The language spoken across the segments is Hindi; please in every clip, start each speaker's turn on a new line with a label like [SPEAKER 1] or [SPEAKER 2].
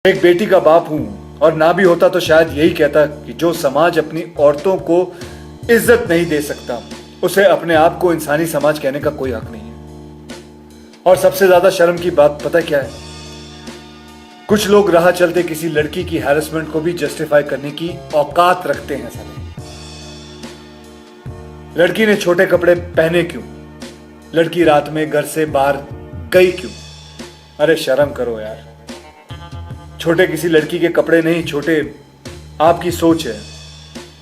[SPEAKER 1] एक बेटी का बाप हूं और ना भी होता तो शायद यही कहता कि जो समाज अपनी औरतों को इज्जत नहीं दे सकता उसे अपने आप को इंसानी समाज कहने का कोई हक नहीं है। और सबसे ज्यादा शर्म की बात पता क्या है, कुछ लोग राह चलते किसी लड़की की हैरेसमेंट को भी जस्टिफाई करने की औकात रखते हैं। साले, लड़की ने छोटे कपड़े पहने क्यों, लड़की रात में घर से बाहर गई क्यों? अरे शर्म करो यार। छोटे किसी लड़की के कपड़े नहीं, छोटे आपकी सोच है।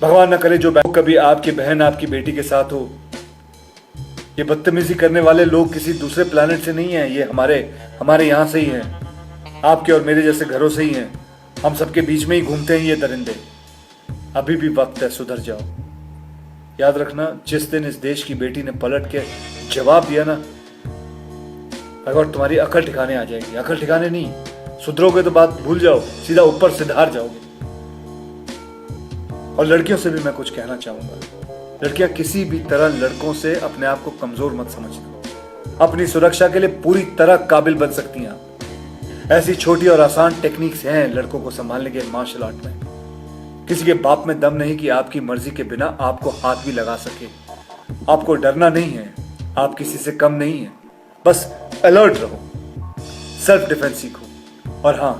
[SPEAKER 1] भगवान ना करे जो कभी आपकी बहन आपकी बेटी के साथ हो। ये बदतमीजी करने वाले लोग किसी दूसरे प्लेनेट से नहीं है, ये हमारे यहां से ही हैं, आपके और मेरे जैसे घरों से ही हैं। हम सबके बीच में ही घूमते हैं ये दरिंदे। अभी भी वक्त है, सुधर जाओ। याद रखना, जिस दिन इस देश की बेटी ने पलट के जवाब दिया ना, अगर तुम्हारी अकल ठिकाने आ जाएगी। अकल ठिकाने नहीं, सुधरोगे तो बात भूल जाओ, सीधा ऊपर सिधार जाओगे। और लड़कियों से भी मैं कुछ कहना चाहूंगा, लड़कियां किसी भी तरह लड़कों से अपने आप को कमजोर मत समझना। अपनी सुरक्षा के लिए पूरी तरह काबिल बन सकती हैं आप। ऐसी छोटी और आसान टेक्निक्स हैं लड़कों को संभालने के मार्शल आर्ट में। किसी के बाप में दम नहीं कि आपकी मर्जी के बिना आपको हाथ भी लगा सके। आपको डरना नहीं है, आप किसी से कम नहीं है। बस अलर्ट रहो, सेल्फ डिफेंस सीखो। और हाँ,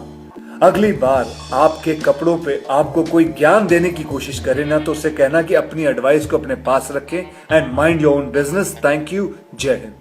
[SPEAKER 1] अगली बार आपके कपड़ों पे आपको कोई ज्ञान देने की कोशिश करे ना, तो उससे कहना कि अपनी एडवाइस को अपने पास रखें and mind your own business. Thank you. जय हिंद।